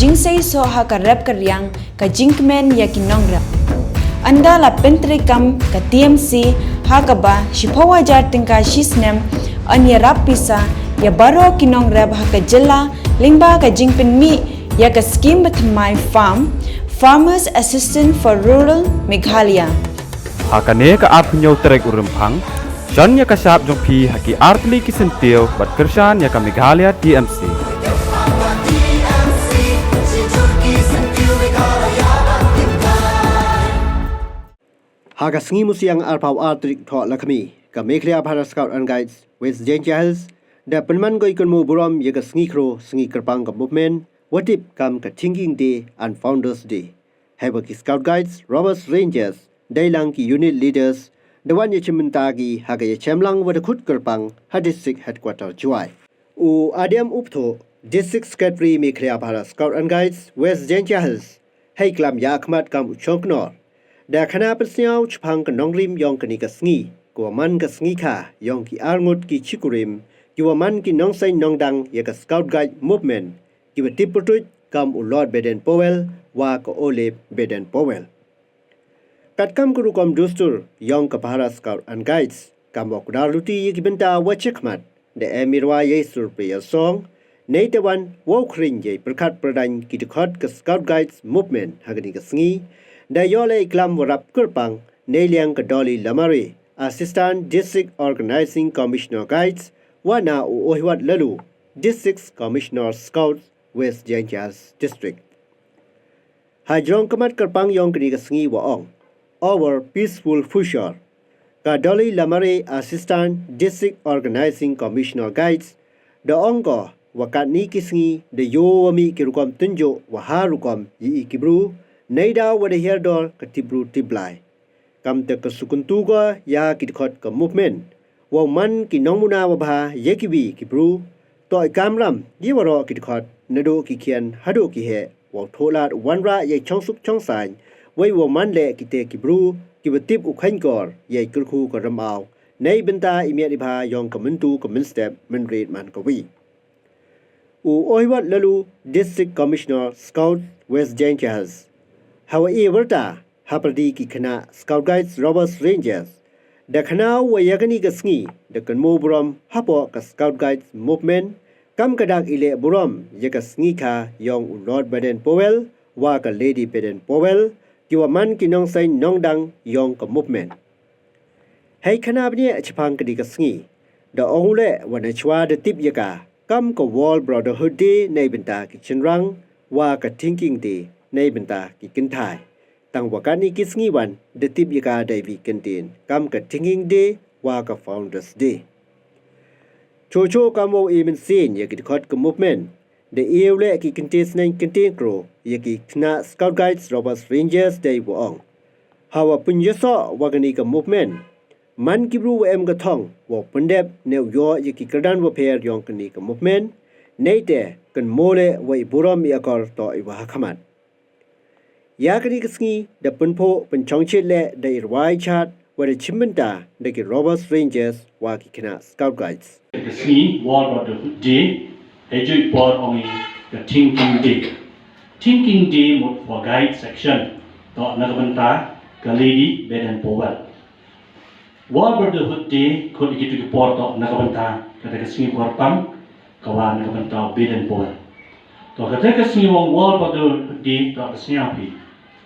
jing say so ha ka rap ka riang ka jinkmen ya ki nong rap anda la pentre kam ka TMC ha ka ba shipawa jar tingka shisnem anya rap pisa ya baro ki nong rap ha ka jilla lingba ka jingpen mi ya ka scheme with my farm Farmers Assistant for Rural Meghalaya Hakane ka apnyo trek urumpang Jaiñtia ka sap jong pi haki artli ki sentil bat kershan ya ka Meghalaya TMC Haga sengi musiang arpau artrik tho lakami ka Meghalaya Bharat Scout and Guides with Jaiñtia da penman goi Kynmoo burom ya ka sengi kro sengi kerpang ka movement Watip kam ka Thinking Day and Founders Day. Have a Scout Guides, Robbers Rangers, Dailang ki unit leaders, the one yachimintagi hagaya chemlang with a kut kerpang, ha district headquarter Juai. U Adiam Upto, District Secretary Meghalaya Bharat Scout and Guides, West Jaiñtia Hills, Hey Klam Yakmat kam Uchonknor. Da kana persniao chpang ka nongrim yong ka nika sngi, ko man ka sngi ka yong ki arngut ki chikurim, ki man ki nongsay nongdang ya ka Scout Guide movement. Kiwa tiputut kam Lord Baden Powell wa ko Ole Baden Powell. Kat kam kuru kom dustur yong ka Bharat Scout and Guides kam wakudar luti yikibenta wachikmat de emirwa yesur priya song Naitawan wokring ye perkat pradany kitikot ka Scout Guides movement hagani ka sngi da yole iklam warap kurpang neliang ka Dolly Lamare Assistant District Organizing Commissioner Guides wana uohiwat lalu District Commissioner Scouts West Jaiñtia's district. Hajrong kamat kerpang yong kini kesengi waong. Our peaceful future. Ka Dolly Lamare Assistant District Organizing Commissioner Guides. Da ongko wakat ni kesengi de yo wami kirukom tunjo waharukom yi ikibru. Naida wada herdor katibru tiblai. Kam te kesukuntu ko ya kitkot ke movement. Wa man ki nongmuna wabha yekibi kibru. To kamram diwaro kitkot. Nado ki kian hado ki he wa tholat wanra ye chongsuk chongsai wei wo man le ki te ki bru ki batip u khain kor ye kurkhu ko ramau nei benta imia dibha yong kamuntu kamin step min read man ko wi u oiwat lalu District Commissioner Scout West Jaiñtia hawa Wyrta hapradi ki khana Scout Guides Robbers Rangers da khana wa yagani ka sngi da Kynmoo burom hapo ka Scout Guides movement Kam kadak ile burom yaka sngi ka yong Lord Baden Powell wa ka Lady Baden Powell kiwa man ki nong say nongdang yong ka movement. Hey kanabni achpang kadi ka sngi da ongule wana chwa de tip yaka kam ka World Brotherhood Day nay benta ki chinrang wa ka Thinking Day nay benta ki kinthai. Tang wakani ki sngi wan de tip yaka dai vi kintin kam ka Thinking Day wa ka Founders Day. Chocho kamo even seen yaki kot ke movement. The eule ki kintis nang kintin kro yaki kna Scout Guides Robbers Rangers day waong. Hawa punjaso wagani ka movement. Man kibru em ka thong wa pundep new yo yaki kradan wa pair yong kani ka movement. Neite kan mole wa burom yakor to iwa khamat. Yakani kasngi da punpo panchongchit le da irwai chat wa the chimbenta da ki Robbers Rangers wa ki kna Scout Guides. The Sni World Brotherhood Day, Eju Port only the Thinking Day. Thinking Day mode for guide section. Dot Nagabanta, Lady Baden Powell. World Brotherhood Day could get to the port of Nagabanta, Kataka Sni Korpang, Kawan Nagabanta Baden Powell. Dot Kataka Sni World Brotherhood Day, Dot Sniapi,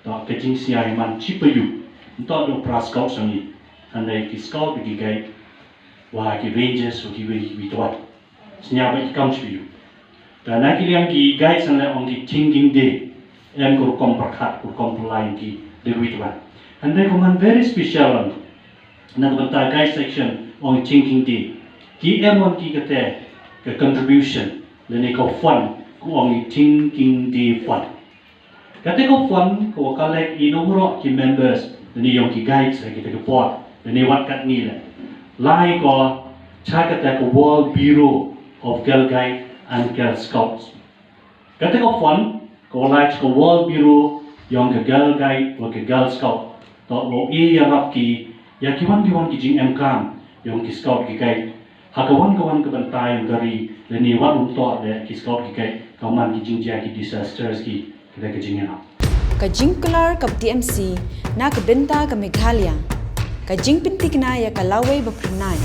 Dot Kating Siaman Chipayu, Dot no Pras Scout Sangi, and the Scout with the guide. Wah ki Rangers so ki we tuat senyapa ki comes for you dan nak yang ki guys and on the Thinking Day em ko kom perkhat ko kom line ki de we tuat and they come very special on na banta guys section on Thinking Day ki em on ki kate ke contribution le ne ko fund ko on Thinking Day fund kate ko fund ko collect inumero ki members ni yong ki guys ki te report ni wat kat ni le Lai ko chakata ko World Bureau of Girl Guide and Girl Scouts. Kata ko fun ko lai ko World Bureau yung ka Girl Guide o ka Girl Scout. To lo yarap ki ya kiwan ki jing MCAM yung ki Scout ki guide. Hakawan kawan ka bantay yung dari le ni wa thought le ki scout ki kai kauman ki Jaiñtia ki disasters ki le ka jingena ka jingkular ka TMC na ka benta ka Meghalaya ka jingpintik na ya ka laway bapranay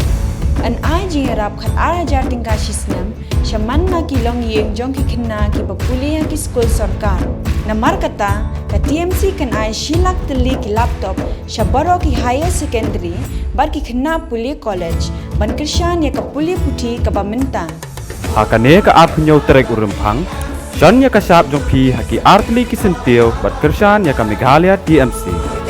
an ai jingarap khat ara jarting ka shisnam shaman na ki long yeng jong ki khinna ki bapuliya ki school sarkar na markata ka TMC kan ai shilak tali ki laptop shabaro ki higher secondary bar ki khinna puli college ban krishan ya ka puli puthi ka baminta Hakane ka apnyo trek urumphang Jaiñtia ka sap jong phi haki artli ki sentil bat kershan ya ka Meghalaya TMC